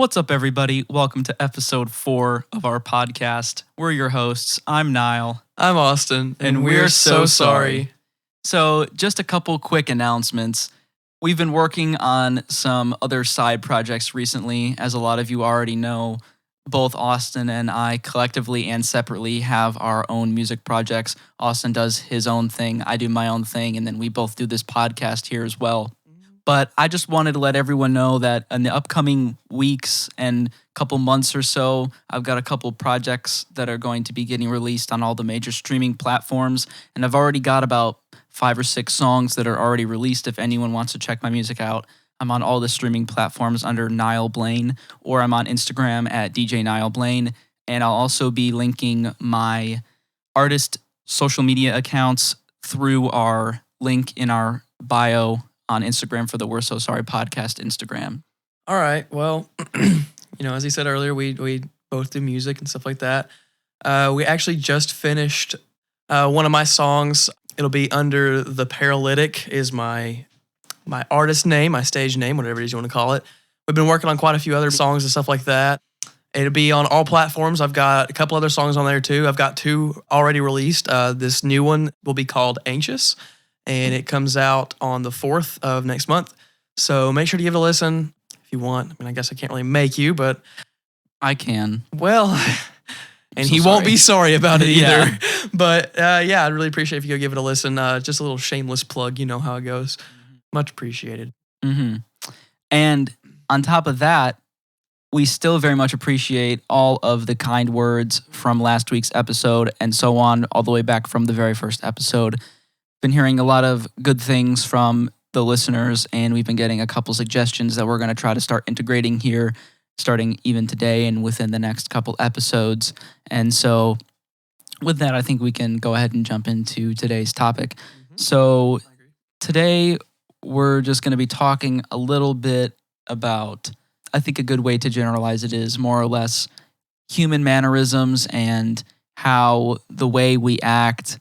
What's up, everybody? Welcome to episode 4 of our podcast. We're your hosts. I'm Niall. I'm Austin, and we're so sorry. So, just a couple quick announcements. We've been working on some other side projects recently. As a lot of you already know, both Austin and I collectively and separately have our own music projects. Austin does his own thing, I do my own thing, and then we both do this podcast here as well. But I just wanted to let everyone know that in the upcoming weeks and couple months or so, I've got a couple projects that are going to be getting released on all the major streaming platforms. And I've already got about 5 or 6 songs that are already released if anyone wants to check my music out. I'm on all the streaming platforms under Niall Blaine, or I'm on Instagram at DJ Niall Blaine. And I'll also be linking my artist social media accounts through our link in our bio on Instagram for the We're So Sorry podcast Instagram. All right. Well, as he said earlier, we both do music and stuff like that. We actually just finished one of my songs. It'll be under The Paralytic is my artist name, my stage name, whatever it is you want to call it. We've been working on quite a few other songs and stuff like that. It'll be on all platforms. I've got a couple other songs on there too. I've got 2 already released. This new one will be called Anxious, and it comes out on the 4th of next month. So make sure to give it a listen if you want. I mean, I guess I can't really make you, but I can. Well, and he won't be sorry about it either. But I'd really appreciate if you go give it a listen. Just a little shameless plug. You know how it goes. Much appreciated. Mm-hmm. And on top of that, we still very much appreciate all of the kind words from last week's episode and so on, all the way back from the very first episode. Been hearing a lot of good things from the listeners, and we've been getting a couple suggestions that we're going to try to start integrating here, starting even today and within the next couple episodes. And so with that, I think we can go ahead and jump into today's topic. So today we're just going to be talking a little bit about, I think a good way to generalize it is more or less human mannerisms and how the way we act,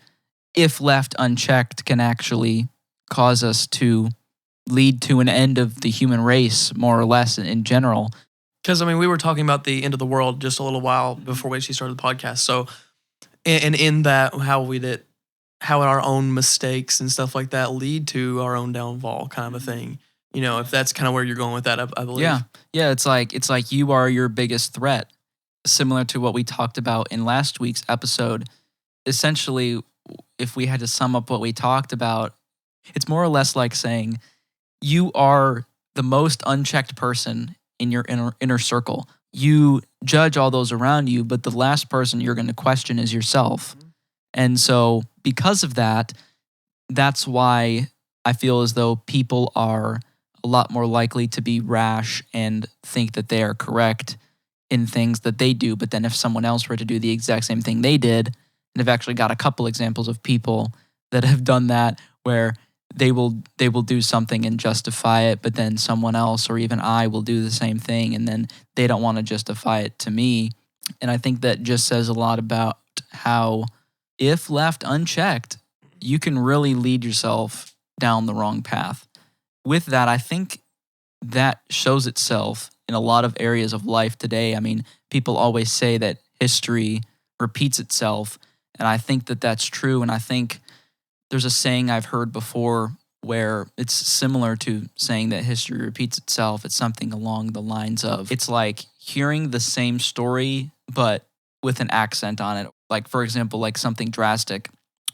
if left unchecked, can actually cause us to lead to an end of the human race, more or less in general. Because, we were talking about the end of the world just a little while before we actually started the podcast. So, and in that, how our own mistakes and stuff like that lead to our own downfall, kind of a thing. If that's kind of where you're going with that, I believe. Yeah. It's like you are your biggest threat, similar to what we talked about in last week's episode. Essentially, if we had to sum up what we talked about, it's more or less like saying you are the most unchecked person in your inner circle. You judge all those around you, but the last person you're going to question is yourself. And so because of that, that's why I feel as though people are a lot more likely to be rash and think that they are correct in things that they do. But then if someone else were to do the exact same thing they did, and I've actually got a couple examples of people that have done that where they will do something and justify it, but then someone else or even I will do the same thing, and then they don't want to justify it to me. And I think that just says a lot about how, if left unchecked, you can really lead yourself down the wrong path. With that, I think that shows itself in a lot of areas of life today. People always say that history repeats itself, and I think that that's true. And I think there's a saying I've heard before where it's similar to saying that history repeats itself. It's something along the lines of, it's like hearing the same story, but with an accent on it. Like, for example, like something drastic.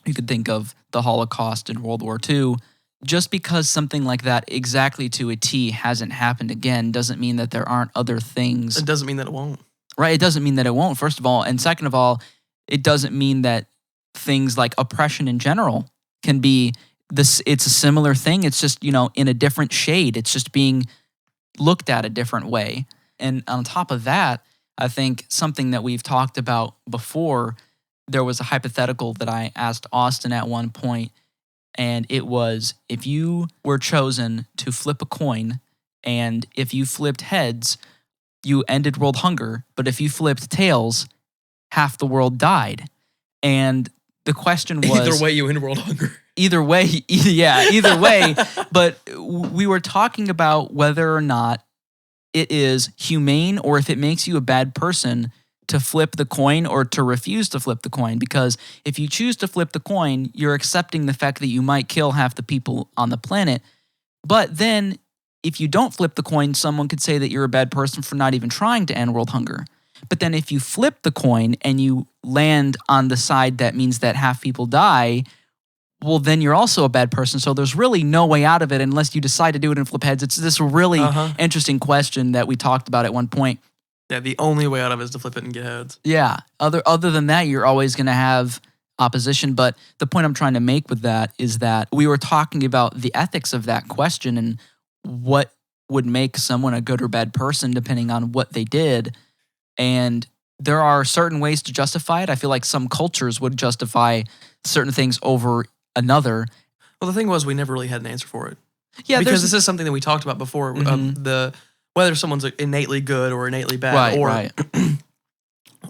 You could think of the Holocaust in World War II. Just because something like that exactly to a T hasn't happened again doesn't mean that there aren't other things. It doesn't mean that it won't. Right, it doesn't mean that it won't, first of all. And second of all, it doesn't mean that things like oppression in general can be this. It's a similar thing. It's just, in a different shade. It's just being looked at a different way. And on top of that, I think something that we've talked about before, there was a hypothetical that I asked Austin at one point, and it was, if you were chosen to flip a coin, and if you flipped heads, you ended world hunger, but if you flipped tails, half the world died. And the question was... Either way, you end world hunger. Either way, either way. But we were talking about whether or not it is humane or if it makes you a bad person to flip the coin or to refuse to flip the coin. Because if you choose to flip the coin, you're accepting the fact that you might kill half the people on the planet. But then if you don't flip the coin, someone could say that you're a bad person for not even trying to end world hunger. But then if you flip the coin and you land on the side that means that half people die, well, then you're also a bad person. So there's really no way out of it unless you decide to do it in flip heads. It's this really interesting question that we talked about at one point. Yeah, the only way out of it is to flip it and get heads. Yeah. Other than that, you're always going to have opposition. But the point I'm trying to make with that is that we were talking about the ethics of that question and what would make someone a good or bad person depending on what they did. And there are certain ways to justify it. I feel like some cultures would justify certain things over another. Well, the thing was, we never really had an answer for it. Yeah, because this is something that we talked about before. Whether someone's innately good or innately bad,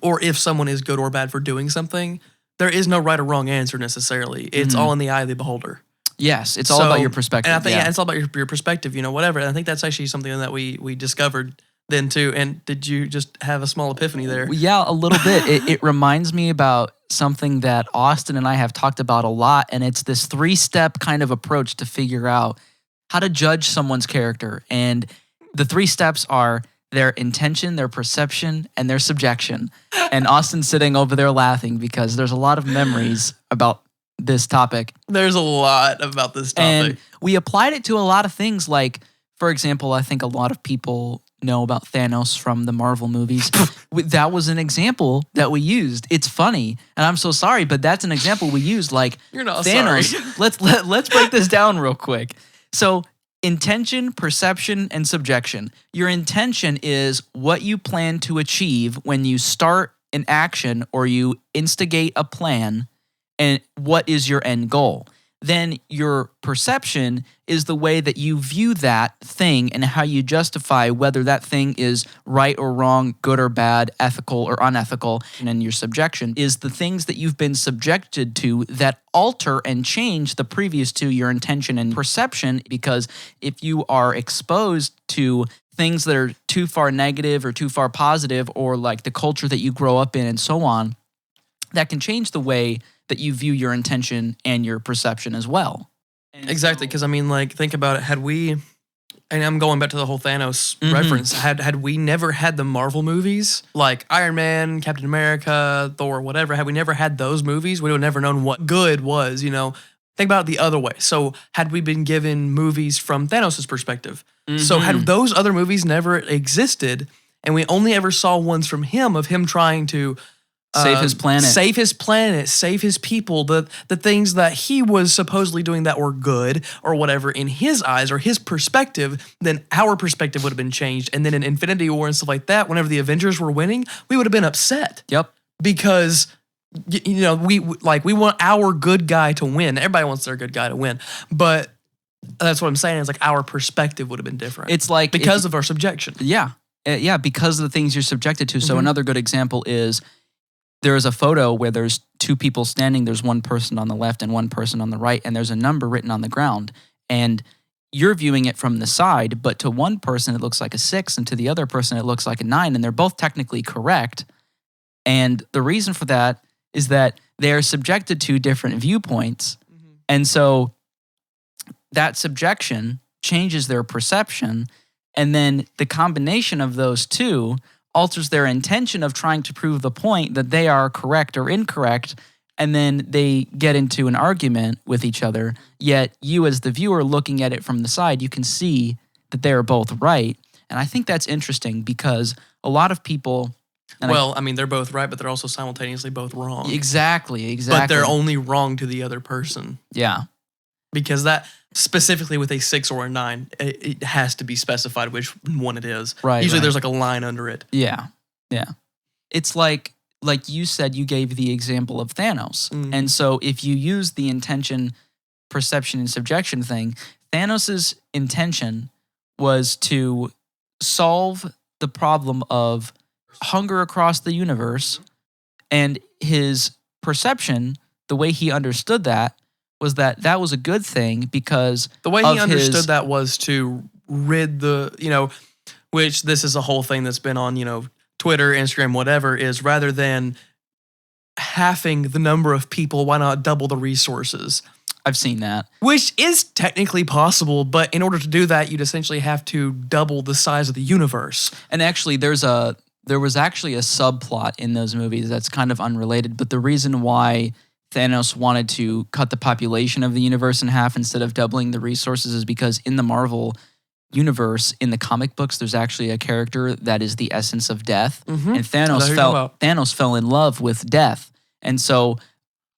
or if someone is good or bad for doing something, there is no right or wrong answer necessarily. It's all in the eye of the beholder. Yes, it's all about your perspective. And I think it's all about your perspective. Whatever. And I think that's actually something that we discovered then too. And did you just have a small epiphany there? Yeah, a little bit. It reminds me about something that Austin and I have talked about a lot, and it's this 3-step kind of approach to figure out how to judge someone's character. And the 3 steps are their intention, their perception, and their subjection. And Austin's sitting over there laughing because there's a lot of memories about this topic. There's a lot about this topic. And we applied it to a lot of things. Like, for example, I think a lot of people know about Thanos from the Marvel movies. That was an example that we used. It's funny, and I'm so sorry, but that's an example we used. Like, you're not Thanos. Sorry. Let's break this down real quick. So, intention, perception, and subjection. Your intention is what you plan to achieve when you start an action or you instigate a plan, and what is your end goal. Then your perception is the way that you view that thing and how you justify whether that thing is right or wrong, good or bad, ethical or unethical. And then your subjection is the things that you've been subjected to that alter and change the previous to your intention and perception. Because if you are exposed to things that are too far negative or too far positive, or like the culture that you grow up in and so on, that can change the way that you view your intention and your perception as well. Exactly, because think about it. Had we, and I'm going back to the whole Thanos reference, had we never had the Marvel movies, like Iron Man, Captain America, Thor, whatever, had we never had those movies, we would have never known what good was, Think about it the other way. So had we been given movies from Thanos' perspective, so had those other movies never existed, and we only ever saw ones from him of him trying to save his planet, save his people, the things that he was supposedly doing that were good or whatever in his eyes or his perspective, then our perspective would have been changed. And then in Infinity War and stuff like that, whenever the Avengers were winning, we would have been upset. Yep. Because we want our good guy to win. Everybody wants their good guy to win. But that's what I'm saying, is like our perspective would have been different. It's like because of our subjection. Yeah. Yeah, because of the things you're subjected to. So another good example is there is a photo where there's 2 people standing. There's one person on the left and one person on the right, and there's a number written on the ground. And you're viewing it from the side, but to one person it looks like a 6, and to the other person it looks like a 9, and they're both technically correct. And the reason for that is that they are subjected to different viewpoints. And so that subjection changes their perception, and then the combination of those two alters their intention of trying to prove the point that they are correct or incorrect, and then they get into an argument with each other. Yet you, as the viewer looking at it from the side, you can see that they are both right. And I think that's interesting because a lot of people... they're both right, but they're also simultaneously both wrong. Exactly. But they're only wrong to the other person. Yeah. Because that, specifically with a 6 or a 9, it has to be specified which one it is. Right. Usually there's like a line under it. Yeah. Yeah. It's like you said, you gave the example of Thanos. And so if you use the intention, perception, and subjection thing, Thanos' intention was to solve the problem of hunger across the universe, and his perception, the way he understood that, was that was a good thing because the way he understood that was to rid which this is a whole thing that's been on, Twitter, Instagram, whatever, is rather than halving the number of people, why not double the resources? I've seen that. Which is technically possible, but in order to do that, you'd essentially have to double the size of the universe. And actually, there was actually a subplot in those movies that's kind of unrelated, but the reason why Thanos wanted to cut the population of the universe in half instead of doubling the resources is because in the Marvel universe, in the comic books, there's actually a character that is the essence of death, and Thanos fell in love with death, and so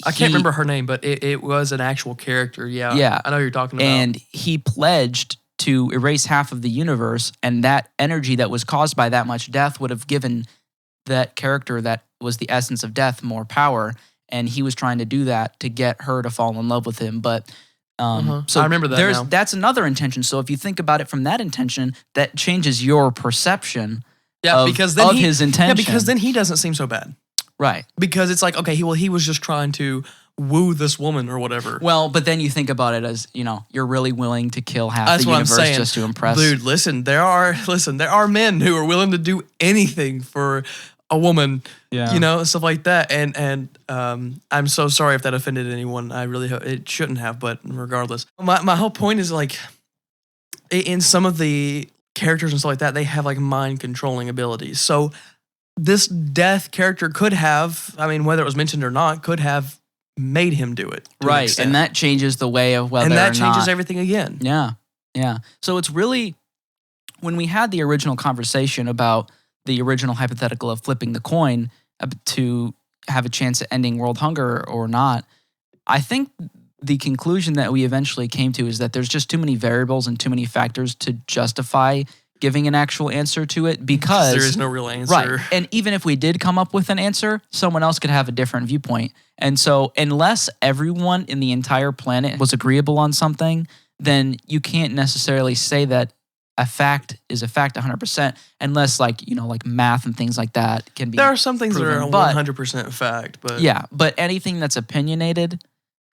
I can't remember her name, but it was an actual character. Yeah, I know who you're talking about. And he pledged to erase half of the universe, and that energy that was caused by that much death would have given that character that was the essence of death more power, and he was trying to do that to get her to fall in love with him. But so I remember that now. That's another intention. So if you think about it from that intention, that changes your perception of his intention. Yeah, because then he doesn't seem so bad. Right. Because it's like, okay, he was just trying to woo this woman or whatever. Well, but then you think about it as, you're really willing to kill half the universe just to impress. Dude, there are men who are willing to do anything for a woman, stuff like that. And I'm so sorry if that offended anyone. I really hope it shouldn't have, but regardless. My whole point is like, in some of the characters and stuff like that, they have like mind controlling abilities. So this death character could have, whether it was mentioned or not, could have made him do it. Right. And that changes the way of whether or not. And that changes everything again. Yeah. Yeah. So it's really, when we had the original conversation about the original hypothetical of flipping the coin to have a chance at ending world hunger or not, I think the conclusion that we eventually came to is that there's just too many variables and too many factors to justify giving an actual answer to it, because there is no real answer. Right. And even if we did come up with an answer, someone else could have a different viewpoint. And so unless everyone in the entire planet was agreeable on something, then you can't necessarily say that a fact is a fact 100%, unless like math and things like that can be. There are some things proven, that are 100% fact, but yeah, but anything that's opinionated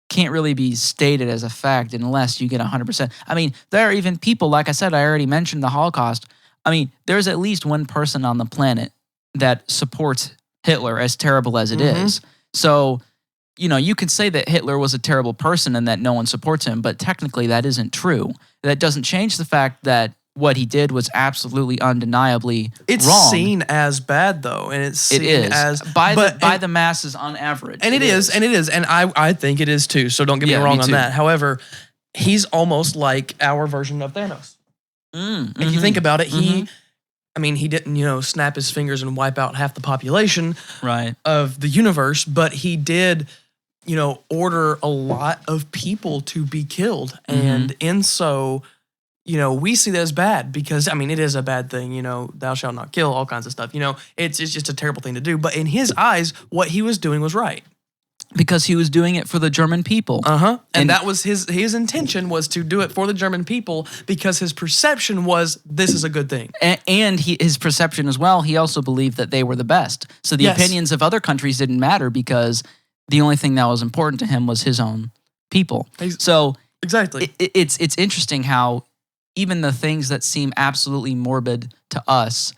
can't really be stated as a fact unless you get 100%. There are even people, like I said, I already mentioned the Holocaust. There's at least one person on the planet that supports Hitler, as terrible as it is. So, you can say that Hitler was a terrible person and that no one supports him, but technically that isn't true. That doesn't change the fact that what he did was absolutely undeniably wrong. It's seen as bad though, and it's seen as by the masses on average. And it is, and I think it is too. So don't get me wrong on that. However, he's almost like our version of Thanos. If you think about it, he didn't snap his fingers and wipe out half the population of the universe, but he did order a lot of people to be killed, and in so. We see that as bad because, it is a bad thing, thou shalt not kill, all kinds of stuff. It's just a terrible thing to do. But in his eyes, what he was doing was right. Because he was doing it for the German people. And that was his intention, was to do it for the German people because his perception was this is a good thing. And his perception as well, he also believed that they were the best. So the opinions of other countries didn't matter because the only thing that was important to him was his own people. So exactly, it's interesting how even the things that seem absolutely morbid to us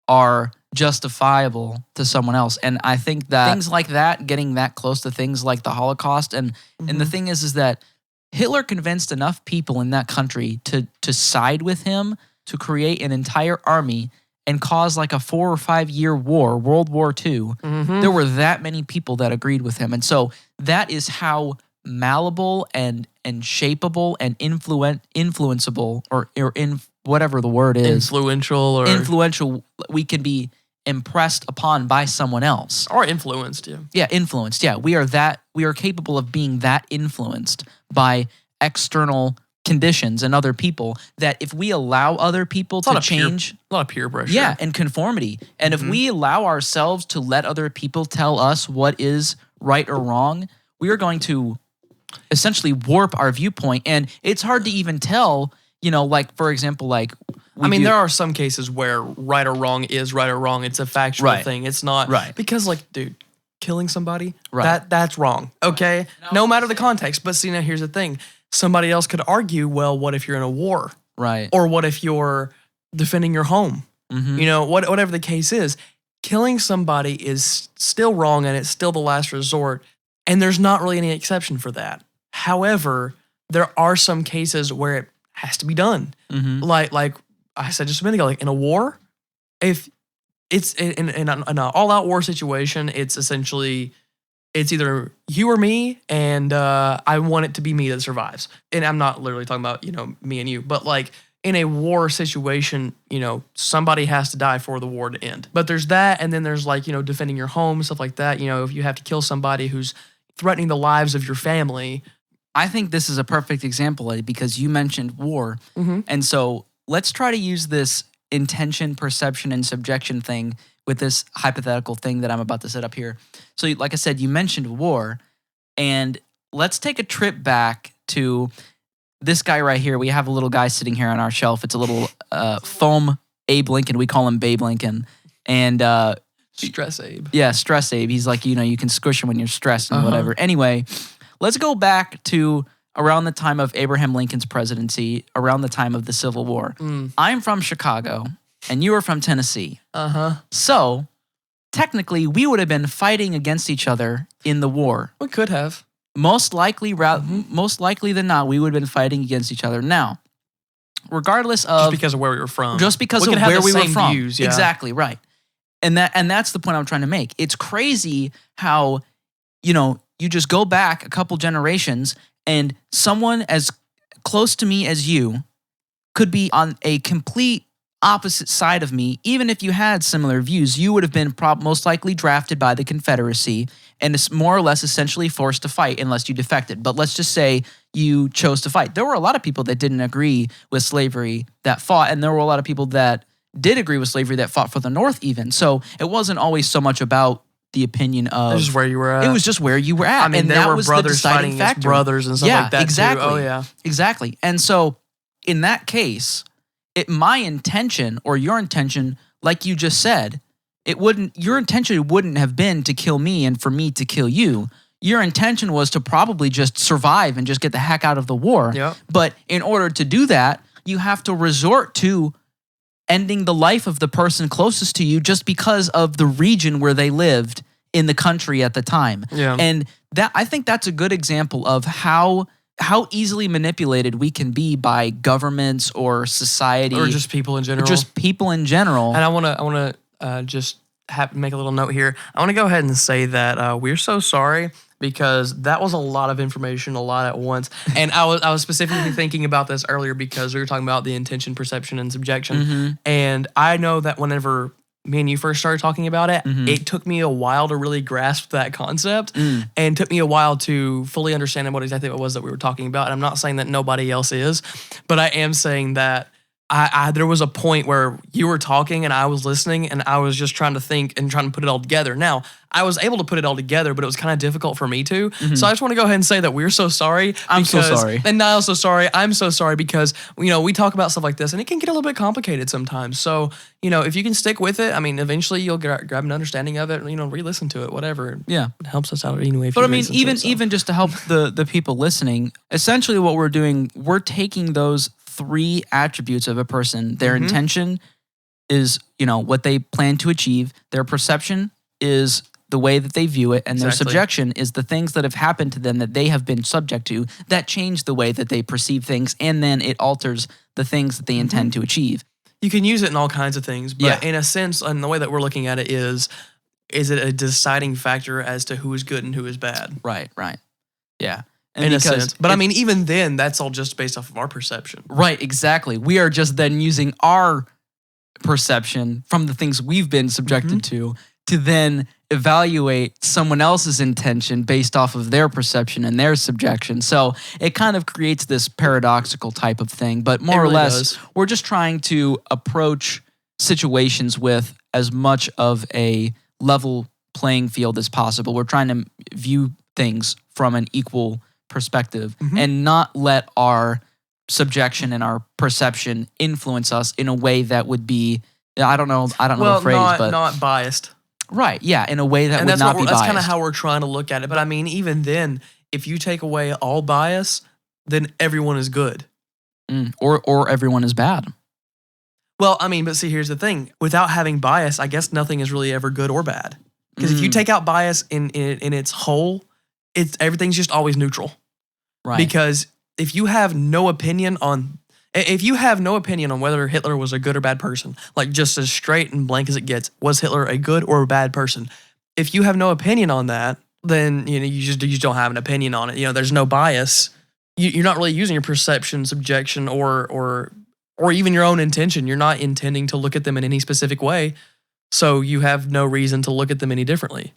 are justifiable to someone else. And I think that things like that, getting that close to things like the Holocaust, and the thing is that Hitler convinced enough people in that country to side with him to create an entire army and cause like a 4 or 5 year war, World War II. There were that many people that agreed with him. And so that is how malleable and shapeable and influenceable or in whatever the word is, influential we can be impressed upon by someone else or influenced. Influenced. We are capable of being that influenced by external conditions and other people, that if we allow other people to change, a lot of peer pressure, and conformity, and if we allow ourselves to let other people tell us what is right or wrong, we are going to essentially warp our viewpoint. And it's hard to even tell, like, for example, like, there are some cases where right or wrong is right or wrong. It's a factual thing. It's not because, like, dude, killing somebody, that's wrong. Okay, no matter the context. But see, now here's the thing: somebody else could argue, well, what if you're in a war, right? Or what if you're defending your home? Mhm. You know, whatever the case is, killing somebody is still wrong and it's still the last resort. And there's not really any exception for that. However, there are some cases where it has to be done. Mhm. Like I said just a minute ago, like in a war, if it's in an all-out war situation, it's essentially it's either you or me, and I want it to be me that survives. And I'm not literally talking about, you know, me and you, but like in a war situation, you know, somebody has to die for the war to end. But there's that, and then there's like, you know, defending your home, stuff like that. You know, if you have to kill somebody who's threatening the lives of your family. I think this is a perfect example, Eddie, because you mentioned war. Mm-hmm. And so let's try to use this intention, perception, and subjection thing with this hypothetical thing that I'm about to set up here. So, like I said, you mentioned war, and let's take a trip back to this guy right here. We have a little guy sitting here on our shelf. It's a little foam Abe Lincoln. We call him Babe Lincoln. And Stress Abe. yeah, stress Abe. He's like, you know, you can squish him when you're stressed and whatever. Anyway, let's go back to around the time of Abraham Lincoln's presidency, around the time of the Civil War. I'm from Chicago, and you are from Tennessee. So, technically, we would have been fighting against each other in the war. We could have. Most likely than not, we would have been fighting against each other. Now, regardless of Just because of where we were from. just because We of could have where the we were same from, views, yeah. exactly right, and that's the point I'm trying to make. It's crazy how, you know, you just go back a couple generations, and someone as close to me as you could be on a complete opposite side of me. Even if you had similar views, you would have been most likely drafted by the Confederacy and is more or less essentially forced to fight unless you defected. But let's just say you chose to fight. There were a lot of people that didn't agree with slavery that fought, and there were a lot of people that did agree with slavery that fought for the North even. So it wasn't always so much about the opinion of... It was just where you were at. It was just where you were at. I mean, and there that were was brothers the deciding fighting against factor. brothers and stuff like that exactly. too. Oh, yeah. Exactly. And so in that case, my intention or your intention, like you just said, your intention wouldn't have been to kill me and for me to kill you. Your intention was to probably just survive and just get the heck out of the war. Yep. But in order to do that, you have to resort to ending the life of the person closest to you just because of the region where they lived in the country at the time. Yeah. And that, I think that's a good example of how easily manipulated we can be by governments or society. Or just people in general. Just people in general. And I want to just make a little note here. I want to go ahead and say that we're so sorry because that was a lot of information, a lot at once. And I was specifically thinking about this earlier because we were talking about the intention, perception, and subjection. And I know that whenever me and you first started talking about it, it took me a while to really grasp that concept and took me a while to fully understand what exactly it was that we were talking about. And I'm not saying that nobody else is, but I am saying that there was a point where you were talking and I was listening and I was just trying to think and trying to put it all together. Now, I was able to put it all together, but it was kind of difficult for me to. So I just want to go ahead and say that we're so sorry. I'm so sorry. And Niall's so sorry. I'm so sorry because, you know, we talk about stuff like this and it can get a little bit complicated sometimes. So, you know, if you can stick with it, I mean, eventually you'll grab an understanding of it, you know, re-listen to it, whatever. Yeah. It helps us out anyway. But I mean, even just to help the people listening, essentially what we're doing, we're taking those 3 attributes of a person. Their intention is, you know, what they plan to achieve. Their perception is the way that they view it. And their subjection is the things that have happened to them that they have been subject to that change the way that they perceive things. And then it alters the things that they intend to achieve. You can use it in all kinds of things. But in a sense, and the way that we're looking at it is it a deciding factor as to who is good and who is bad? Right. Yeah. And in a sense. But I mean, even then, that's all just based off of our perception. Right, exactly. We are just then using our perception from the things we've been subjected to then evaluate someone else's intention based off of their perception and their subjection. So it kind of creates this paradoxical type of thing. But more or less, we're just trying to approach situations with as much of a level playing field as possible. We're trying to view things from an equal perspective and not let our subjection and our perception influence us in a way that would be, I don't know the phrase, but not biased. Right, yeah, in a way that would not be biased. That's kind of how we're trying to look at it. But I mean, even then, if you take away all bias, then everyone is good. Or everyone is bad. Well, I mean, but see, here's the thing. Without having bias, I guess nothing is really ever good or bad. Because if you take out bias in its whole, everything's just always neutral. Right. Because if you have no opinion on whether Hitler was a good or bad person, like just as straight and blank as it gets, was Hitler a good or a bad person? If you have no opinion on that, then you just don't have an opinion on it. There's no bias. You're not really using your perception, subjection, or even your own intention. You're not intending to look at them in any specific way, so you have no reason to look at them any differently.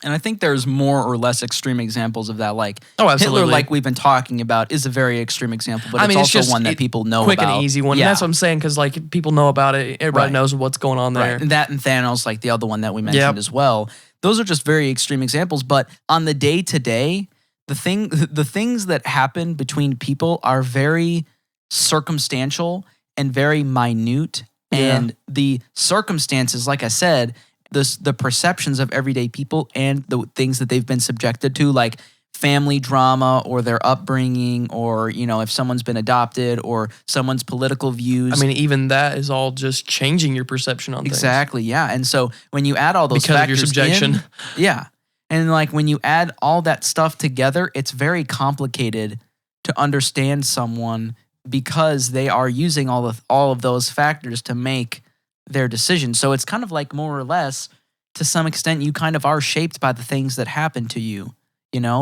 And I think there's more or less extreme examples of that. Like absolutely. Hitler, like we've been talking about, is a very extreme example, but it's also one that people know quick about. And easy one. Yeah. And that's what I'm saying, because like people know about it. Everybody knows what's going on there. Right. And that and Thanos, like the other one that we mentioned as well. Those are just very extreme examples. But on the day-to-day, the things that happen between people are very circumstantial and very minute. Yeah. And the circumstances, like I said, the perceptions of everyday people and the things that they've been subjected to, like family drama or their upbringing, or if someone's been adopted or someone's political views. I mean, even that is all just changing your perception on things. Exactly, yeah. And so when you add all those because factors of your subjection, yeah, and like when you add all that stuff together, it's very complicated to understand someone because they are using all of those factors to make their decision. So it's kind of like, more or less, to some extent, you kind of are shaped by the things that happen to you,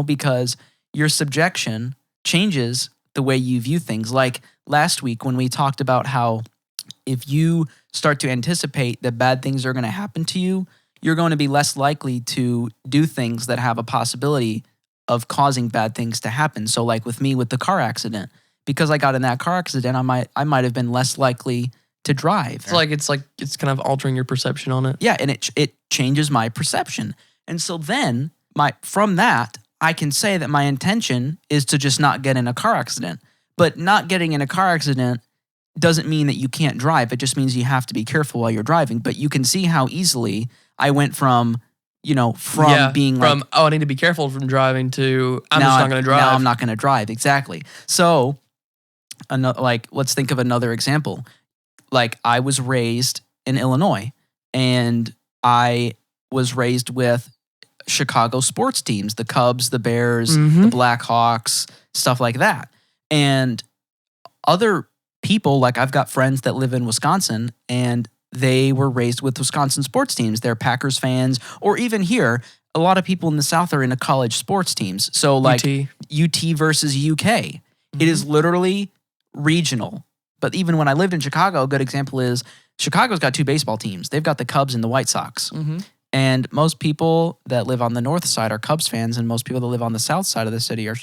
because your subjection changes the way you view things. Like last week when we talked about how if you start to anticipate that bad things are going to happen to you, you're going to be less likely to do things that have a possibility of causing bad things to happen. So like with me with the car accident, because I got in that car accident, I might have been less likely to drive. It's kind of altering your perception on it. Yeah, and it changes my perception. And so then from that, I can say that my intention is to just not get in a car accident. But not getting in a car accident doesn't mean that you can't drive. It just means you have to be careful while you're driving. But you can see how easily I went from being I need to be careful from driving to I'm just not going to drive. Now I'm not going to drive. Exactly. So, let's think of another example. Like I was raised in Illinois, and I was raised with Chicago sports teams, the Cubs, the Bears, the Blackhawks, stuff like that. And other people, like I've got friends that live in Wisconsin, and they were raised with Wisconsin sports teams. They're Packers fans, or even here, a lot of people in the South are into college sports teams. So like UT versus UK. It is literally regional. But even when I lived in Chicago, a good example is Chicago's got two baseball teams. They've got the Cubs and the White Sox. And most people that live on the north side are Cubs fans, and most people that live on the south side of the city are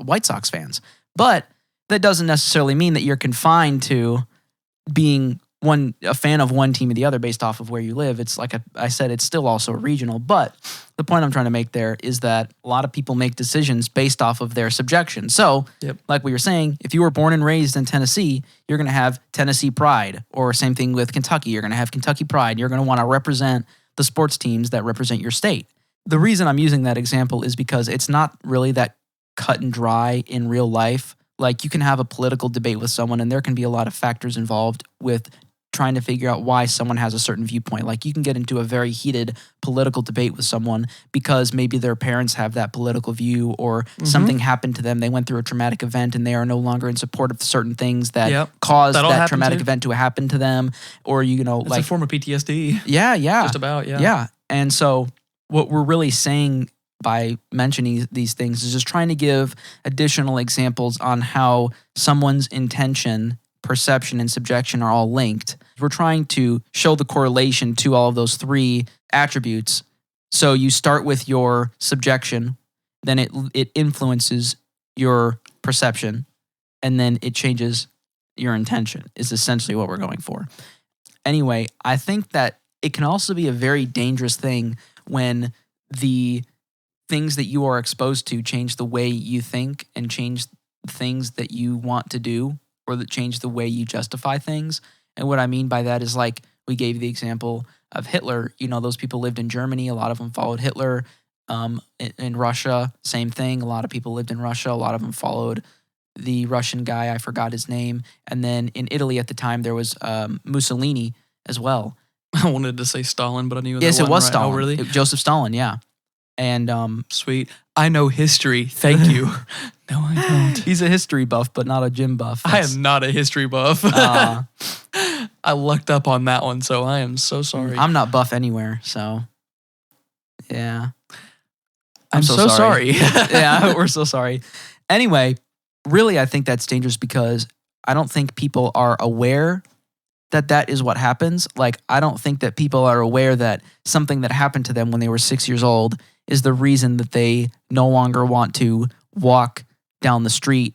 White Sox fans. But that doesn't necessarily mean that you're confined to being a fan of one team or the other based off of where you live. It's like I said, it's still also regional. But the point I'm trying to make there is that a lot of people make decisions based off of their subjection. So, like we were saying, if you were born and raised in Tennessee, you're going to have Tennessee pride. Or same thing with Kentucky. You're going to have Kentucky pride. You're going to want to represent the sports teams that represent your state. The reason I'm using that example is because it's not really that cut and dry in real life. Like you can have a political debate with someone, and there can be a lot of factors involved with trying to figure out why someone has a certain viewpoint. Like you can get into a very heated political debate with someone because maybe their parents have that political view, or something happened to them. They went through a traumatic event and they are no longer in support of certain things that caused that traumatic event to happen to them. Or, it's a form of PTSD. Yeah. Just about, Yeah. And so what we're really saying by mentioning these things is just trying to give additional examples on how someone's intention, perception, and subjection are all linked. We're trying to show the correlation to all of those three attributes. So you start with your subjection, then it influences your perception, and then it changes your intention, is essentially what we're going for. Anyway, I think that it can also be a very dangerous thing when the things that you are exposed to change the way you think and change things that you want to do, or that change the way you justify things. And what I mean by that is, like we gave the example of Hitler. Those people lived in Germany. A lot of them followed Hitler. In Russia, same thing. A lot of people lived in Russia. A lot of them followed the Russian guy, I forgot his name. And then in Italy at the time, there was Mussolini as well. I wanted to say Stalin, but I knew Yes, that it was wasn't right. Stalin. Oh, really? Joseph Stalin, yeah. And Sweet. I know history. Thank you. No, I don't. he's a history buff, but not a gym buff. I am not a history buff. I lucked up on that one, so I am so sorry. I'm not buff anywhere, so yeah. I'm so sorry. Yeah, we're so sorry. Anyway, really, I think that's dangerous because I don't think people are aware that that is what happens. Like, I don't think that people are aware that something that happened to them when they were 6 years old is the reason that they no longer want to walk down the street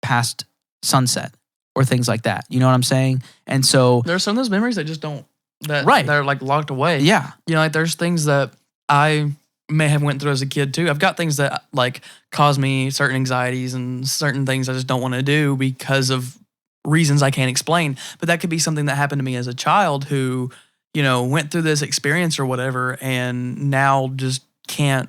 past sunset or things like that. You know what I'm saying? And so There's some of those memories that just don't, that Right. they're like locked away. yeah, You know, like there's things that I may have went through as a kid too. I've got things that like cause me certain anxieties and certain things I just don't want to do because of reasons I can't explain. But that could be something that happened to me as a child who, you know, went through this experience or whatever and now just can't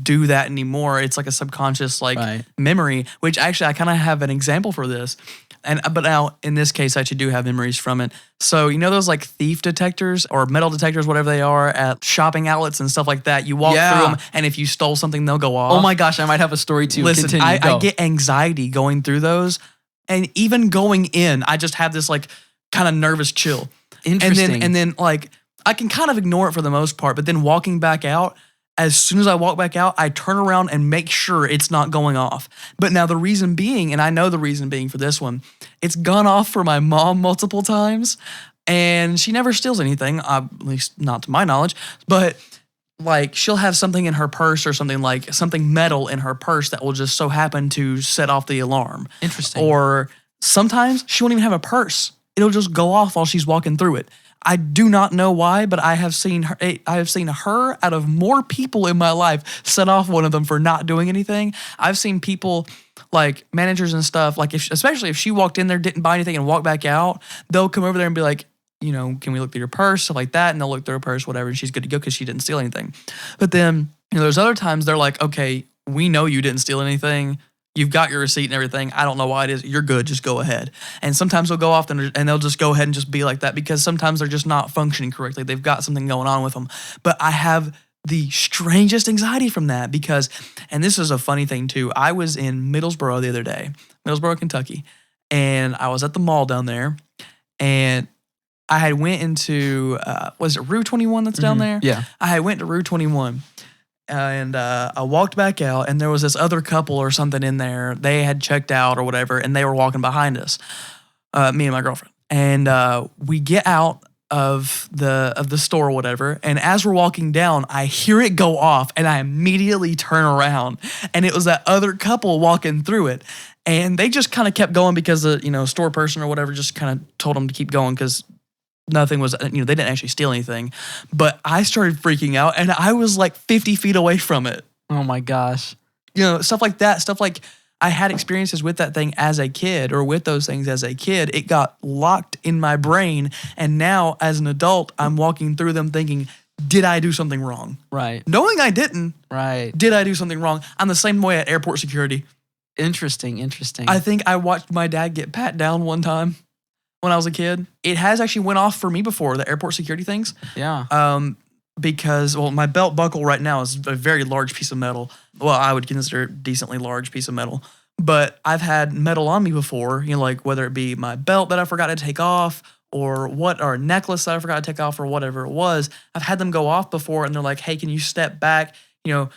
do that anymore. It's like a subconscious like right. memory, which actually I kind of have an example for this. But now in this case, I actually do have memories from it. So, you know, those like thief detectors or metal detectors, whatever they are at shopping outlets and stuff like that. You walk Yeah. through them and if you stole something, they'll go off. Oh my gosh, I might have a story too. Listen, Continue, I go. get anxiety going through those. And even going in, I just have this like kind of nervous chill. Interesting. And then like I can kind of ignore it for the most part, but then walking back out, as soon as I walk back out, I turn around and make sure it's not going off. But now the reason being, and I know the reason being for this one, it's gone off for my mom multiple times, and she never steals anything, at least not to my knowledge, but like she'll have something in her purse or something like something metal in her purse that will just so happen to set off the alarm. Interesting. Or sometimes she won't even have a purse. It'll just go off while she's walking through it. I do not know why, but I have seen her out of more people in my life set off one of them for not doing anything. I've seen people like managers and stuff, like especially if she walked in there, didn't buy anything and walked back out, they'll come over there and be like, you know, can we look through your purse? Stuff like that. And they'll look through her purse, whatever, and she's good to go because she didn't steal anything. But then, you know, there's other times they're like, okay, we know you didn't steal anything. You've got your receipt and everything. I don't know why it is. You're good. Just go ahead. And sometimes they'll go off and they'll just go ahead and just be like that because sometimes they're just not functioning correctly. They've got something going on with them. But I have the strangest anxiety from that because, and this is a funny thing too, I was in Middlesboro the other day, Middlesboro, Kentucky, and I was at the mall down there and I had went into, was it Rue 21 that's down there? Yeah. I had went to Rue 21. And I walked back out, and there was this other couple or something in there. They had checked out or whatever, and they were walking behind us, me and my girlfriend. And we get out of the store or whatever, and as we're walking down, I hear it go off, and I immediately turn around, and it was that other couple walking through it. And they just kind of kept going because the, you know, store person or whatever just kind of told them to keep going because nothing was, you know, they didn't actually steal anything. But I started freaking out and I was like 50 feet away from it. Oh my gosh. You know, stuff like that. Stuff like I had experiences with that thing as a kid or with those things as a kid. It got locked in my brain. And now as an adult, I'm walking through them thinking, did I do something wrong? Right. Knowing I didn't. Right. Did I do something wrong? I'm the same way at airport security. Interesting. I think I watched my dad get pat down one time when I was a kid. It has actually went off for me before, the airport security things. Yeah. Because, well, my belt buckle right now is a very large piece of metal. Well, I would consider it a decently large piece of metal. But I've had metal on me before, you know, like whether it be my belt that I forgot to take off or a necklace that I forgot to take off or whatever it was. I've had them go off before and they're like, hey, can you step back? You know,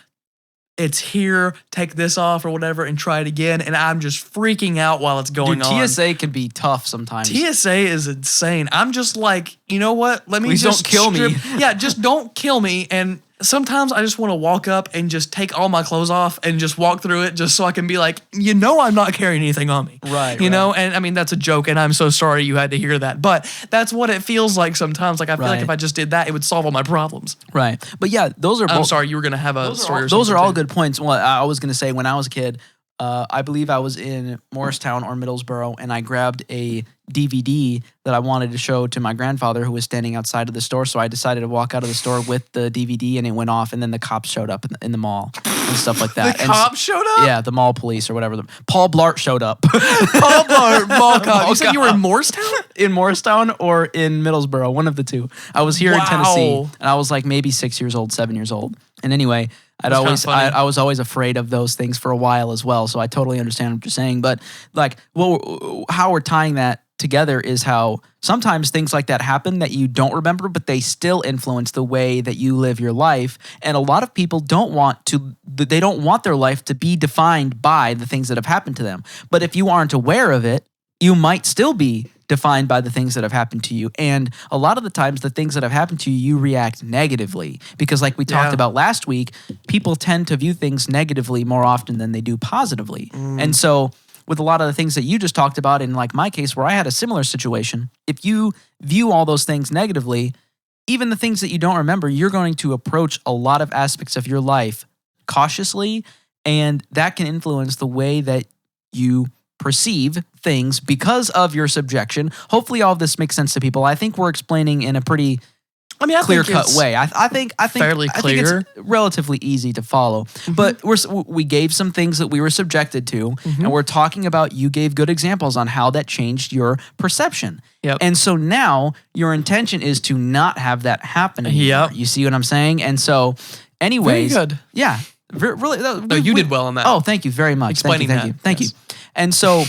it's here, take this off or whatever and try it again. And I'm just freaking out while it's going on. TSA can be tough sometimes. TSA is insane. I'm just like, you know what? Let me Please just don't kill me. Yeah, just don't kill me. And sometimes I just want to walk up and just take all my clothes off and just walk through it just so I can be like, you know, I'm not carrying anything on me. Right. You know, and I mean, that's a joke and I'm so sorry you had to hear that. But that's what it feels like sometimes. Like I feel like if I just did that, it would solve all my problems. Right. But yeah, those are both. I'm sorry, you were going to have a story or Those something are all too. good points. Well, I was going to say when I was a kid, I believe I was in Morristown or Middlesboro, and I grabbed a DVD that I wanted to show to my grandfather who was standing outside of the store. So I decided to walk out of the store with the DVD, and it went off, and then the cops showed up in the mall and stuff like that. The cops showed up? Yeah, the mall police or whatever. Paul Blart showed up. Paul Blart, mall cop. Mall You said you were in Morristown? In Morristown or in Middlesboro, one of the two. I was here in Tennessee, and I was like maybe 6 years old, 7 years old. And anyway, I was always afraid of those things for a while as well. So I totally understand what you're saying. But like, well, how we're tying that together is how sometimes things like that happen that you don't remember, but they still influence the way that you live your life. And a lot of people don't want their life to be defined by the things that have happened to them. But if you aren't aware of it, you might still be defined by the things that have happened to you. And a lot of the times the things that have happened to you, you react negatively because like we talked about last week, people tend to view things negatively more often than they do positively. And so with a lot of the things that you just talked about in like my case where I had a similar situation, if you view all those things negatively, even the things that you don't remember, you're going to approach a lot of aspects of your life cautiously, and that can influence the way that you perceive things because of your subjection. Hopefully all of this makes sense to people. I think we're explaining in a pretty clear-cut way. I think fairly clear. It's relatively easy to follow. But we gave some things that we were subjected to, and we're talking about you gave good examples on how that changed your perception. Yep. And so now your intention is to not have that happen anymore. Yep. You see what I'm saying? And so anyways. Very good. Yeah. Really. No, you did well on that. Oh, thank you very much. Explaining Thank you. And so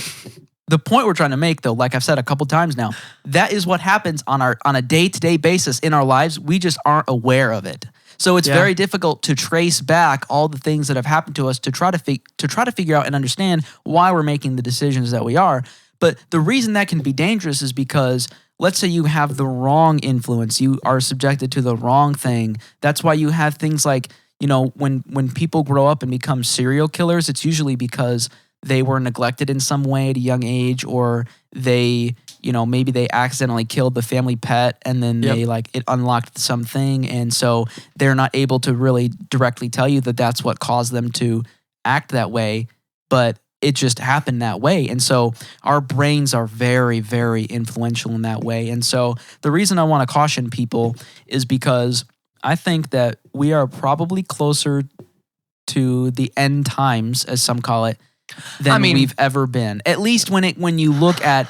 the point we're trying to make, though, like I've said a couple times now, that is what happens on a day-to-day basis in our lives. We just aren't aware of it. So it's very difficult to trace back all the things that have happened to us to try to figure out and understand why we're making the decisions that we are. But the reason that can be dangerous is because let's say you have the wrong influence, you are subjected to the wrong thing. That's why you have things like, when people grow up and become serial killers, it's usually because they were neglected in some way at a young age, or they, maybe they accidentally killed the family pet and then it unlocked something. And so they're not able to really directly tell you that that's what caused them to act that way, but it just happened that way. And so our brains are very, very influential in that way. And so the reason I want to caution people is because I think that we are probably closer to the end times, as some call it, than we've ever been. At least when you look at,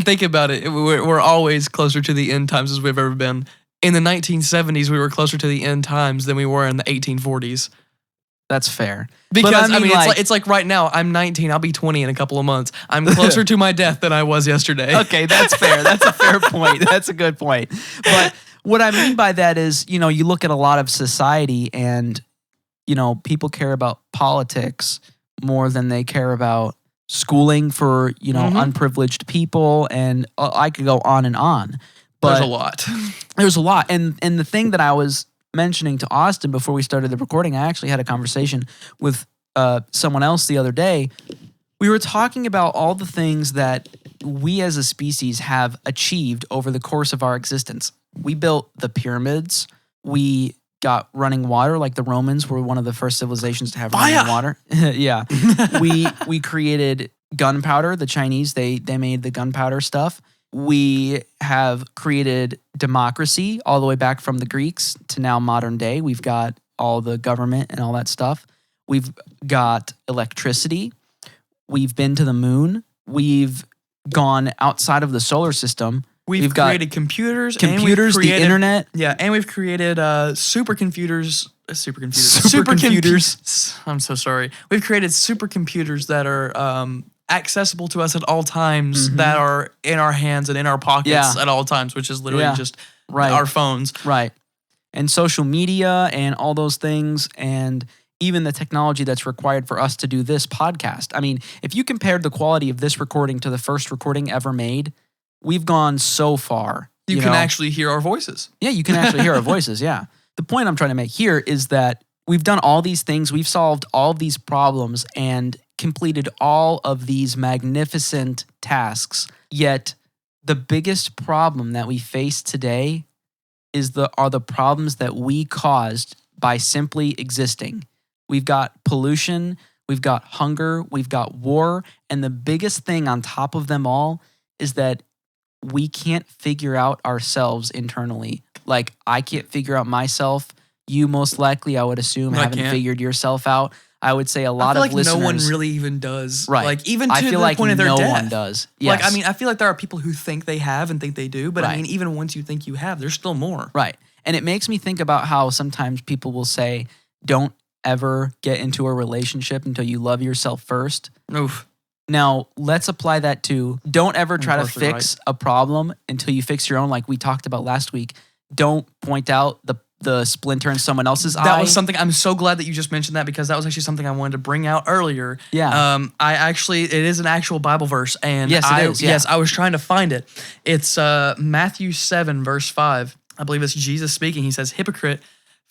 think about it. We're always closer to the end times as we've ever been. In the 1970s, we were closer to the end times than we were in the 1840s. That's fair. Because it's like right now, I'm 19. I'll be 20 in a couple of months. I'm closer to my death than I was yesterday. Okay, that's fair. That's a fair point. That's a good point. But what I mean by that is, you look at a lot of society and, people care about politics more than they care about schooling for, unprivileged people. And I could go on and on. But there's a lot. There's a lot. And the thing that I was mentioning to Austin before we started the recording, I actually had a conversation with someone else the other day. We were talking about all the things that we as a species have achieved over the course of our existence. We built the pyramids. We got running water, like the Romans were one of the first civilizations to have running water. Yeah. We created gunpowder. The Chinese, they made the gunpowder stuff. We have created democracy all the way back from the Greeks to now modern day. We've got all the government and all that stuff. We've got electricity. We've been to the moon. We've gone outside of the solar system. We've created computers, the internet. Yeah, and we've created supercomputers. I'm so sorry. We've created supercomputers that are accessible to us at all times, that are in our hands and in our pockets at all times, which is literally just our phones. Right. And social media and all those things, and even the technology that's required for us to do this podcast. I mean, if you compared the quality of this recording to the first recording ever made, we've gone so far. You can actually hear our voices. Yeah, you can actually hear our voices, yeah. The point I'm trying to make here is that we've done all these things, we've solved all these problems and completed all of these magnificent tasks. Yet the biggest problem that we face today are the problems that we caused by simply existing. We've got pollution, we've got hunger, we've got war, and the biggest thing on top of them all is that we can't figure out ourselves internally. Like, I can't figure out myself. You most likely, I would assume, haven't figured yourself out. I would say a lot of listeners. No one really even does. Right. Like, even to the point of their death. No one does. Yes. Like, I mean, I feel like there are people who think they have and think they do, but I mean, even once you think you have, there's still more. Right. And it makes me think about how sometimes people will say, don't ever get into a relationship until you love yourself first. Oof. Now, let's apply that to don't ever try to fix a problem until you fix your own, like we talked about last week. Don't point out the splinter in someone else's eye. That was something, I'm so glad that you just mentioned that, because that was actually something I wanted to bring out earlier. Yeah. It is an actual Bible verse. And yes, it is. Yeah. Yes, I was trying to find it. It's Matthew 7, verse 5. I believe it's Jesus speaking. He says, "Hypocrite,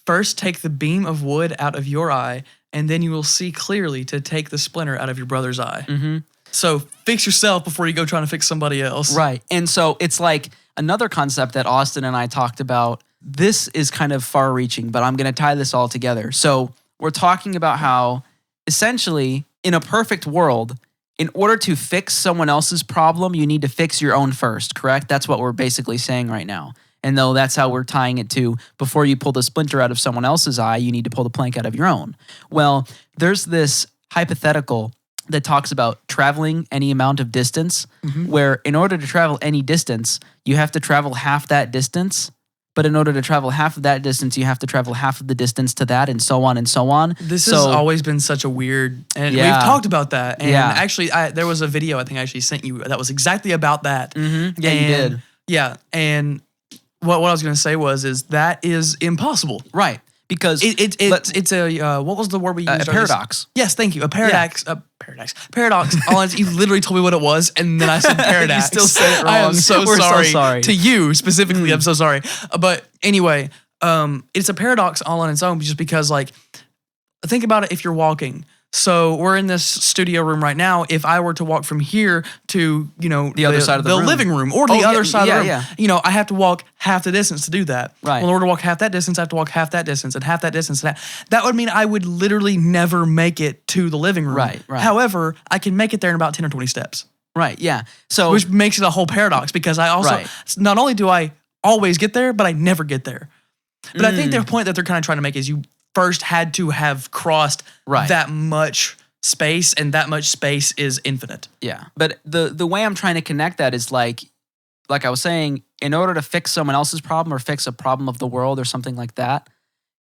first take the beam of wood out of your eye, and then you will see clearly to take the splinter out of your brother's eye." Mm-hmm. So fix yourself before you go trying to fix somebody else. Right. And so it's like another concept that Austin and I talked about. This is kind of far reaching, but I'm going to tie this all together. So we're talking about how essentially in a perfect world, in order to fix someone else's problem, you need to fix your own first, correct? That's what we're basically saying right now. And though that's how we're tying it to, before you pull the splinter out of someone else's eye, you need to pull the plank out of your own. Well, there's this hypothetical that talks about traveling any amount of distance, where in order to travel any distance, you have to travel half that distance. But in order to travel half of that distance, you have to travel half of the distance to that, and so on and so on. This has always been such a weird, and we've talked about that. And actually, there was a video I think I actually sent you that was exactly about that. Mm-hmm. Yeah, you did. Yeah, and what I was going to say is that is impossible. Right. Because it's a what was the word we used? A paradox. Yes, thank you. A paradox. Yeah. Paradox. You literally told me what it was, and then I said paradox. You still said it wrong. I am so We're sorry. So sorry to you specifically. I'm so sorry. But anyway, it's a paradox all on its own, just because, like, think about it. If you're walking. So we're in this studio room right now. If I were to walk from here to, the other side of the room, living room, or the other side of the room, yeah. I have to walk half the distance to do that. Right. Well, in order to walk half that distance, I have to walk half that distance and half that distance. That would mean I would literally never make it to the living room. Right. However, I can make it there in about 10 or 20 steps. Right. Yeah. So, which makes it a whole paradox, because I also, not only do I always get there, but I never get there. But I think the point that they're kind of trying to make is you first had to have crossed that much space, and that much space is infinite. Yeah. But the way I'm trying to connect that is like I was saying, in order to fix someone else's problem or fix a problem of the world or something like that,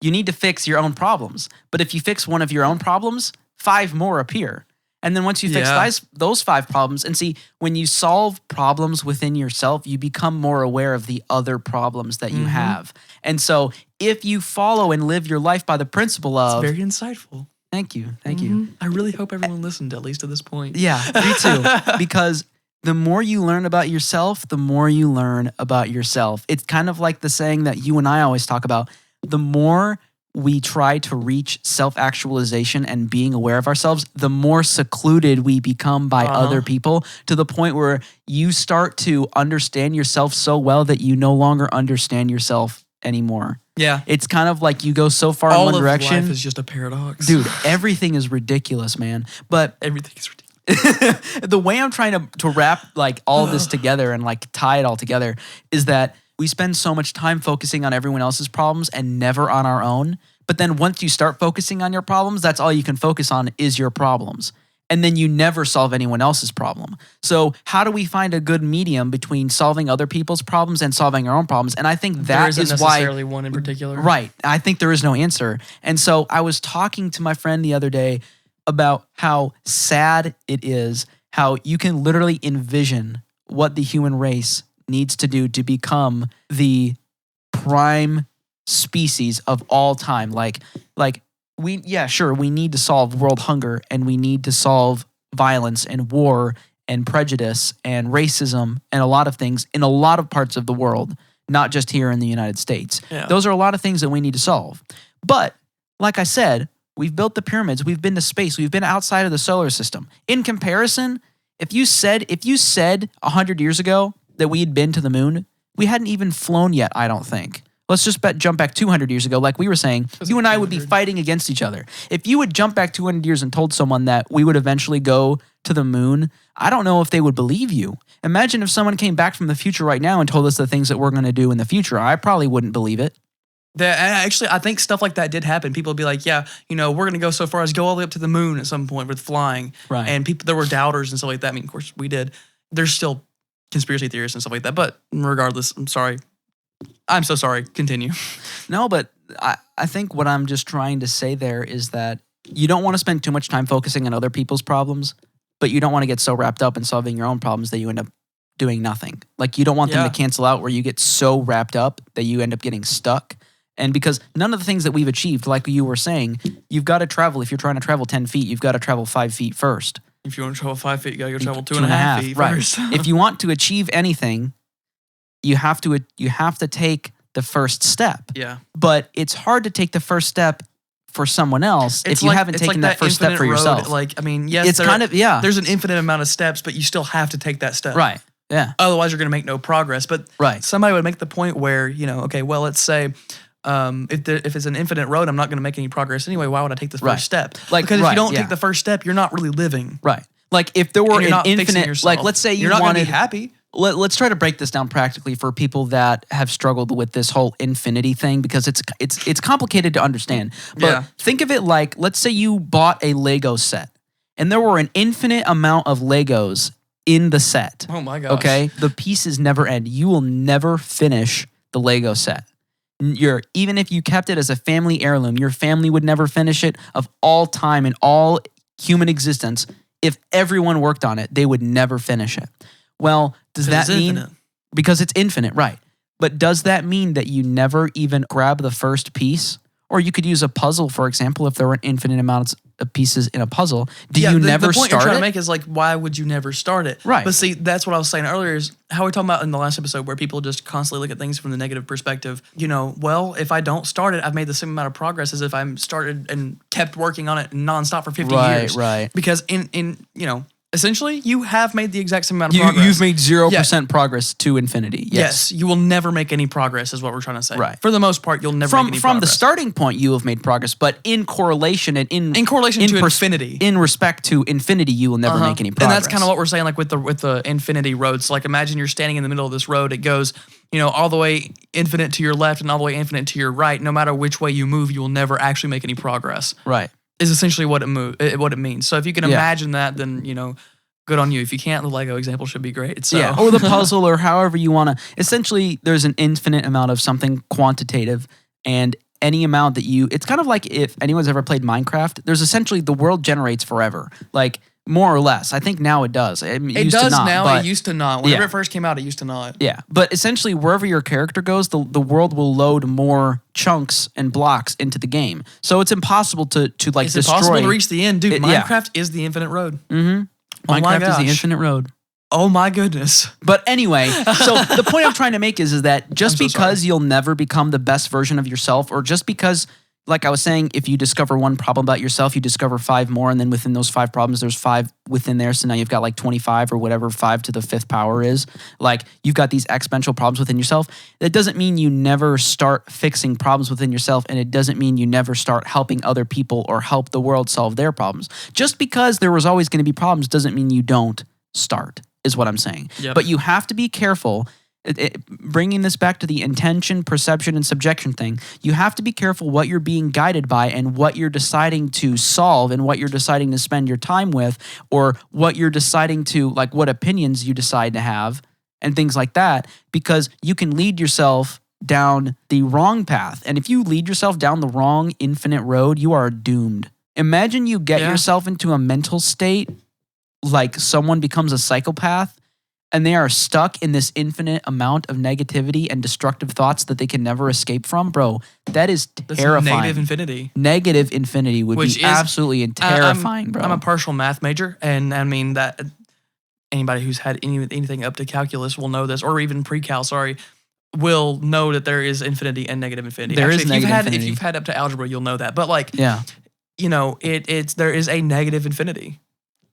you need to fix your own problems. But if you fix one of your own problems, 5 more appear. And then once you fix those 5 problems, and see, when you solve problems within yourself, you become more aware of the other problems that you have. And so if you follow and live your life by the principle of... It's very insightful. Thank you. Thank you. I really hope everyone listened, at least to this point. Yeah, me too. Because the more you learn about yourself, the more you learn about yourself. It's kind of like the saying that you and I always talk about. The more we try to reach self-actualization and being aware of ourselves, the more secluded we become by other people, to the point where you start to understand yourself so well that you no longer understand yourself anymore. Yeah. It's kind of like you go so far in one direction. All of life is just a paradox. Dude, everything is ridiculous, man. But everything is ridiculous. The way I'm trying to wrap like all this together and like tie it all together is that we spend so much time focusing on everyone else's problems and never on our own. But then once you start focusing on your problems, that's all you can focus on is your problems. And then you never solve anyone else's problem. So how do we find a good medium between solving other people's problems and solving our own problems? And I think that there isn't is why... necessarily one in particular. Right. I think there is no answer. And so I was talking to my friend the other day about how sad it is, how you can literally envision what the human race needs to do to become the prime species of all time. We need to solve world hunger, and we need to solve violence and war and prejudice and racism and a lot of things in a lot of parts of the world, not just here in the United States. Yeah. Those are a lot of things that we need to solve. But like I said, we've built the pyramids, we've been to space, we've been outside of the solar system. In comparison, if you said 100 years ago that we had been to the moon, we hadn't even flown yet, I don't think. Let's just jump back 200 years ago. Like we were saying, you and I would be fighting against each other. If you would jump back 200 years and told someone that we would eventually go to the moon, I don't know if they would believe you. Imagine if someone came back from the future right now and told us the things that we're going to do in the future. I probably wouldn't believe it. Actually, I think stuff like that did happen. People would be like, yeah, we're going to go so far as go all the way up to the moon at some point with flying. Right. And there were doubters and stuff like that. I mean, of course, we did. There's still conspiracy theorists and stuff like that. But regardless, I'm sorry. I'm so sorry. Continue. No, but I think what I'm just trying to say there is that you don't want to spend too much time focusing on other people's problems, but you don't want to get so wrapped up in solving your own problems that you end up doing nothing. Like you don't want them to cancel out where you get so wrapped up that you end up getting stuck. And because none of the things that we've achieved, like you were saying, you've got to travel. If you're trying to travel 10 feet, you've got to travel 5 feet first. If you want to travel 5 feet, you got to go travel 2.5 feet first. Right. If you want to achieve anything, you have to take the first step. Yeah. But it's hard to take the first step for someone else if you haven't taken that first step for yourself. Like, I mean, yes, it's there's an infinite amount of steps, but you still have to take that step. Right. Yeah. Otherwise, you're going to make no progress. But somebody would make the point where, okay, well, let's say if it's an infinite road, I'm not going to make any progress anyway. Why would I take the first step? Because if you don't take the first step, you're not really living. Right. Like if there were an infinite, like let's say you're not going to be happy. Let's try to break this down practically for people that have struggled with this whole infinity thing because it's complicated to understand. But think of it like, let's say you bought a Lego set and there were an infinite amount of Legos in the set. Oh my gosh. Okay? The pieces never end. You will never finish the Lego set. Even if you kept it as a family heirloom, your family would never finish it of all time in all human existence. If everyone worked on it, they would never finish it. Well, does that mean infinite? Because it's infinite, right? But does that mean that you never even grab the first piece? Or you could use a puzzle, for example, if there were infinite amounts of pieces in a puzzle. Do you never start it? The point you're trying to make is like, why would you never start it? Right. But see, that's what I was saying earlier is how we're talking about in the last episode where people just constantly look at things from the negative perspective. Well, if I don't start it, I've made the same amount of progress as if I started and kept working on it nonstop for 50 years. Right. Because essentially, you have made the exact same amount of progress. You've made 0% progress to infinity. Yes, you will never make any progress is what we're trying to say. Right. For the most part, you'll never make any progress. From the starting point, you have made progress, but in correlation and in correlation to infinity. In respect to infinity, you will never make any progress. And that's kind of what we're saying like with the infinity roads. Like imagine you're standing in the middle of this road. It goes, all the way infinite to your left and all the way infinite to your right. No matter which way you move, you will never actually make any progress. Right. Is essentially what it means. So if you can imagine that, then good on you. If you can't, the Lego example should be great. So. Yeah, or the puzzle, or however you want to. Essentially, there's an infinite amount of something quantitative, and any amount that it's kind of like if anyone's ever played Minecraft. There's essentially the world generates forever, like more or less. I think now it does. It does now. It used to not. Whenever it first came out, it used to not. Yeah, but essentially, wherever your character goes, the world will load more chunks and blocks into the game. So it's impossible to destroy. It's impossible to reach the end, dude. Minecraft is the infinite road. Mm-hmm. Minecraft is the infinite road. Oh my goodness. But anyway, so the point I'm trying to make is that just because you'll never become the best version of yourself, or just because, like I was saying, if you discover one problem about yourself, you discover 5 more, and then within those 5 problems, there's 5 within there. So now you've got like 25 or whatever 5 to the 5th power is. Like you've got these exponential problems within yourself. That doesn't mean you never start fixing problems within yourself, and it doesn't mean you never start helping other people or help the world solve their problems. Just because there was always going to be problems doesn't mean you don't start, is what I'm saying. Yep. But you have to be careful. Bringing this back to the intention, perception, and subjection thing, you have to be careful what you're being guided by and what you're deciding to solve and what you're deciding to spend your time with, or what you're deciding to, like what opinions you decide to have and things like that, because you can lead yourself down the wrong path. And if you lead yourself down the wrong infinite road, you are doomed. Imagine you get yourself into a mental state like someone becomes a psychopath, and they are stuck in this infinite amount of negativity and destructive thoughts that they can never escape from. Bro, that is terrifying. Negative infinity. Negative infinity would be absolutely terrifying, bro. I'm a partial math major, and I mean that anybody who's had anything up to calculus will know this, or even pre-cal, will know that there is infinity and negative infinity. There is negative infinity. If you've had up to algebra, you'll know that. But like, there is a negative infinity.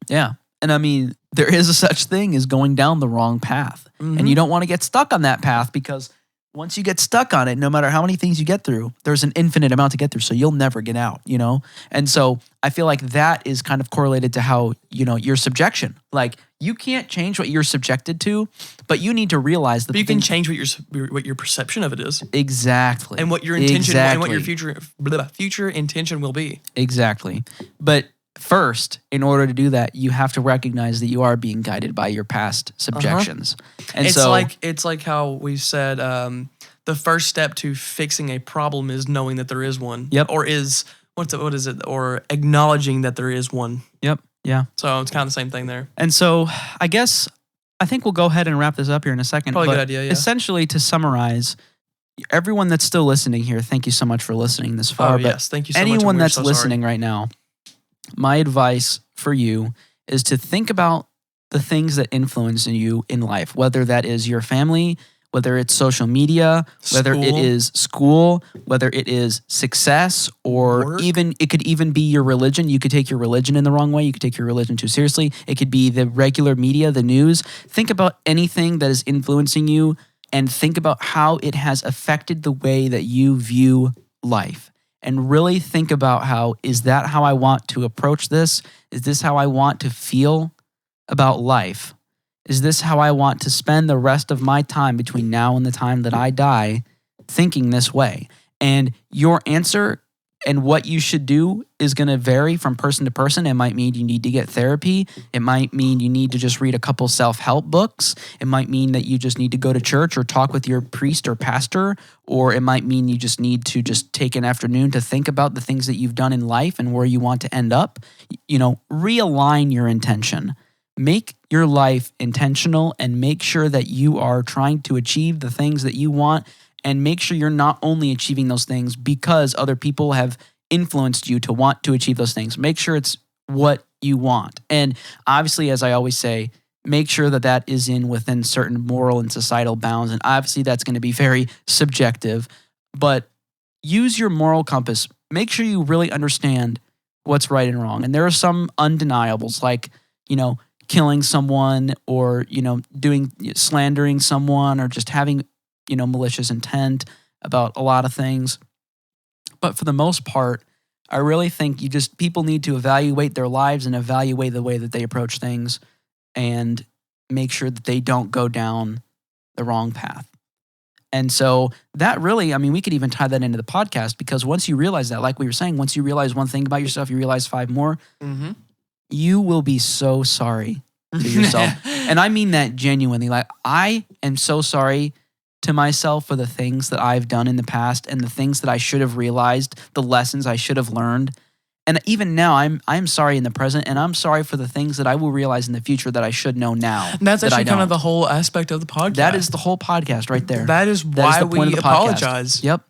Yeah. And I mean, there is a such thing as going down the wrong path. Mm-hmm. And you don't want to get stuck on that path because once you get stuck on it, no matter how many things you get through, there's an infinite amount to get through. So you'll never get out, And so I feel like that is kind of correlated to how, your subjection. Like you can't change what you're subjected to, but you need to realize that you can change what your perception of it is. Exactly. And what your intention and what your future intention will be. Exactly. But first, in order to do that, you have to recognize that you are being guided by your past subjections. And it's like how we said the first step to fixing a problem is knowing that there is one. Yep. Or what is it? Or acknowledging that there is one. Yep. Yeah. So it's kind of the same thing there. And so I think we'll go ahead and wrap this up here in a second. Probably a good idea, yeah. Essentially, to summarize, everyone that's still listening here, thank you so much for listening this far. Yes, thank you so much. Anyone that's listening right now, my advice for you is to think about the things that influence you in life, whether that is your family, whether it's social media, whether it is school, whether it is success, or work. It could even be your religion. You could take your religion in the wrong way. You could take your religion too seriously. It could be the regular media, the news. Think about anything that is influencing you and think about how it has affected the way that you view life. And really think about is that how I want to approach this? Is this how I want to feel about life? Is this how I want to spend the rest of my time between now and the time that I die, thinking this way? And your answer and what you should do is going to vary from person to person. It might mean you need to get therapy. It might mean you need to just read a couple self-help books. It might mean that you just need to go to church or talk with your priest or pastor. Or it might mean you just need to just take an afternoon to think about the things that you've done in life and where you want to end up. Realign your intention. Make your life intentional and make sure that you are trying to achieve the things that you want, and make sure you're not only achieving those things because other people have influenced you to want to achieve those things. Make sure it's what you want. And obviously, as I always say, make sure that is within certain moral and societal bounds. And obviously that's going to be very subjective, but use your moral compass. Make sure you really understand what's right and wrong. And there are some undeniables like, killing someone or, slandering someone or just having, malicious intent about a lot of things. But for the most part, I really think people need to evaluate their lives and evaluate the way that they approach things and make sure that they don't go down the wrong path. And so that really, we could even tie that into the podcast, because once you realize that, like we were saying, once you realize one thing about yourself, you realize 5 more, you will be so sorry to yourself. And I mean that genuinely. Like, I am so sorry to myself for the things that I've done in the past and the things that I should have realized, the lessons I should have learned. And even now, I'm sorry in the present, and I'm sorry for the things that I will realize in the future that I should know now. And that's actually kind of the whole aspect of the podcast. That is the whole podcast right there. That is why we apologize. Yep.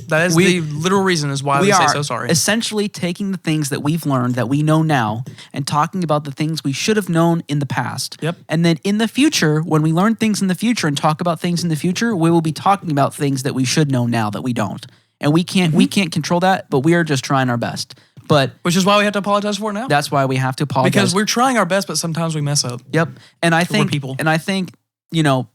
That is the literal reason is why we say so sorry. Essentially taking the things that we've learned that we know now and talking about the things we should have known in the past. Yep. And then in the future, when we learn things in the future and talk about things in the future, we will be talking about things that we should know now that we don't. And we can't control that, but we are just trying our best. But which is why we have to apologize for it now. That's why we have to apologize. Because we're trying our best, but sometimes we mess up. Yep. And I think people. And I think,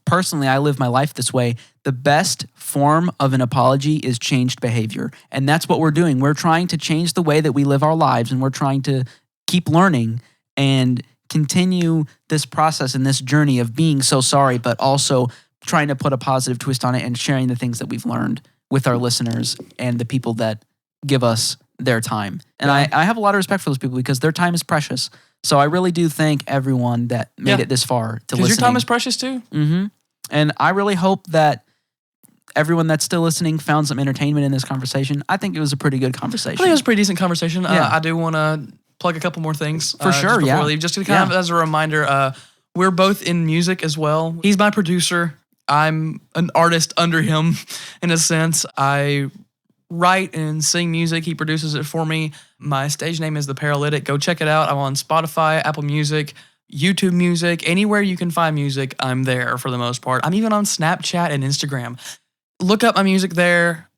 personally, I live my life this way. The best form of an apology is changed behavior. And that's what we're doing. We're trying to change the way that we live our lives, and we're trying to keep learning and continue this process and this journey of being so sorry, but also trying to put a positive twist on it and sharing the things that we've learned with our listeners and the people that give us their time. And I have a lot of respect for those people because their time is precious. So I really do thank everyone that made it this far to listen. Because your time is precious too. Mm-hmm. And I really hope that everyone that's still listening found some entertainment in this conversation. I think it was a pretty good conversation. I think it was a pretty decent conversation. Yeah. I do want to plug a couple more things. For sure, just leave. Just to kind of as a reminder, we're both in music as well. He's my producer. I'm an artist under him in a sense. I write and sing music. He produces it for me. My stage name is The Paralytic. Go check it out. I'm on Spotify, Apple Music, YouTube Music. Anywhere you can find music, I'm there for the most part. I'm even on Snapchat and Instagram. Look up my music there.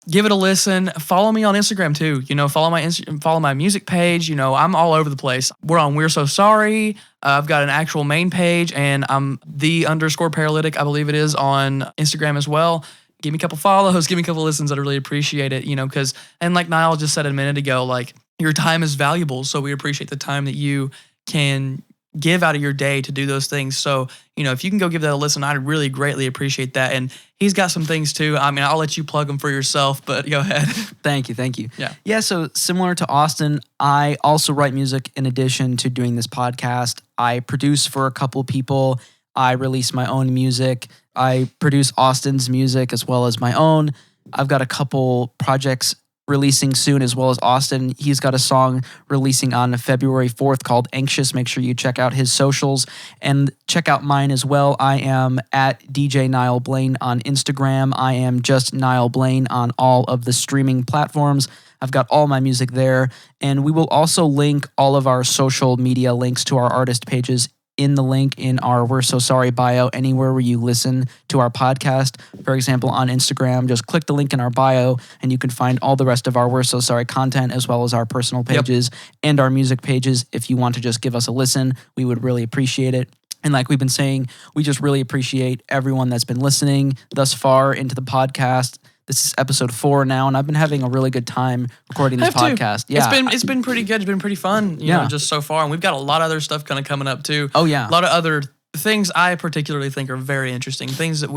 Give it a listen. Follow me on Instagram too. Follow my music page. I'm all over the place. We're on We're So Sorry. I've got an actual main page, and I'm the _paralytic, I believe it is, on Instagram as well. give me a couple follows, give me a couple listens. I'd really appreciate it, because, and like Niall just said a minute ago, like your time is valuable. So we appreciate the time that you can give out of your day to do those things. So, if you can go give that a listen, I'd really greatly appreciate that. And he's got some things too. I mean, I'll let you plug them for yourself, but go ahead. Thank you. Yeah. Yeah, so similar to Austin, I also write music in addition to doing this podcast. I produce for a couple people. I release my own music. I produce Austin's music as well as my own. I've got a couple projects releasing soon as well as Austin. He's got a song releasing on February 4th called Anxious. Make sure you check out his socials and check out mine as well. I am at DJ Niall Blaine on Instagram. I am just Niall Blaine on all of the streaming platforms. I've got all my music there. And we will also link all of our social media links to our artist pages in the link in our We're So Sorry bio, anywhere where you listen to our podcast. For example, on Instagram, just click the link in our bio and you can find all the rest of our We're So Sorry content as well as our personal pages and our music pages. If you want to just give us a listen, we would really appreciate it. And like we've been saying, we just really appreciate everyone that's been listening thus far into the podcast. This is episode 4 now, and I've been having a really good time recording this podcast. Yeah, it's been pretty good. It's been pretty fun, you know, just so far. And we've got a lot of other stuff kind of coming up too. Oh yeah, a lot of other things I particularly think are very interesting. Things that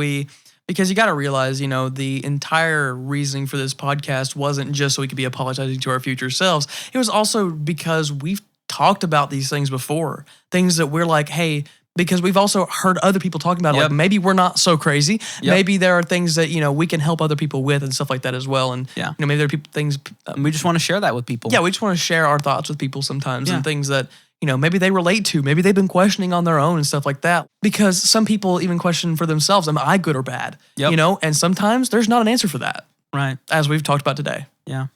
because you got to realize, the entire reasoning for this podcast wasn't just so we could be apologizing to our future selves. It was also because we've talked about these things before. Things that we're like, hey. Because we've also heard other people talking about it. Like maybe we're not so crazy. Maybe there are things that, we can help other people with and stuff like that as well. And, maybe there are things. We just want to share that with people. Yeah, we just want to share our thoughts with people sometimes and things that, maybe they relate to. Maybe they've been questioning on their own and stuff like that. Because some people even question for themselves, am I good or bad? And sometimes there's not an answer for that. Right. As we've talked about today. Yeah.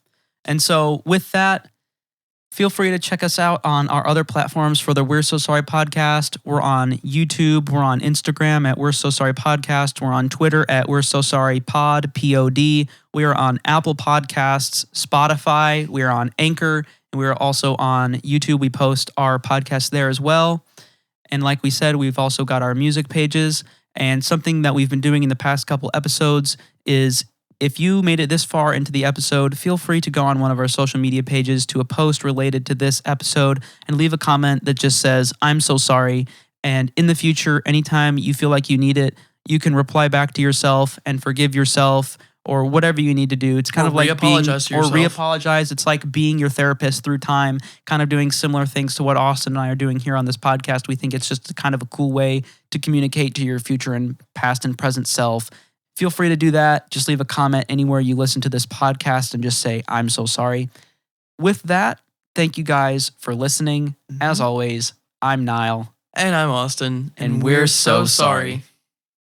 And so with that, feel free to check us out on our other platforms for the We're So Sorry podcast. We're on YouTube. We're on Instagram at We're So Sorry Podcast. We're on Twitter at We're So Sorry Pod, P-O-D. We are on Apple Podcasts, Spotify. We are on Anchor. And we are also on YouTube. We post our podcast there as well. And like we said, we've also got our music pages. And something that we've been doing in the past couple episodes is if you made it this far into the episode, feel free to go on one of our social media pages to a post related to this episode and leave a comment that just says, I'm so sorry. And in the future, anytime you feel like you need it, you can reply back to yourself and forgive yourself or whatever you need to do. It's kind of like re-apologize. It's like being your therapist through time, kind of doing similar things to what Austin and I are doing here on this podcast. We think it's just kind of a cool way to communicate to your future and past and present self. Feel free to do that. Just leave a comment anywhere you listen to this podcast and just say, I'm so sorry. With that, thank you guys for listening. As always, I'm Niall. And I'm Austin. And we're so sorry.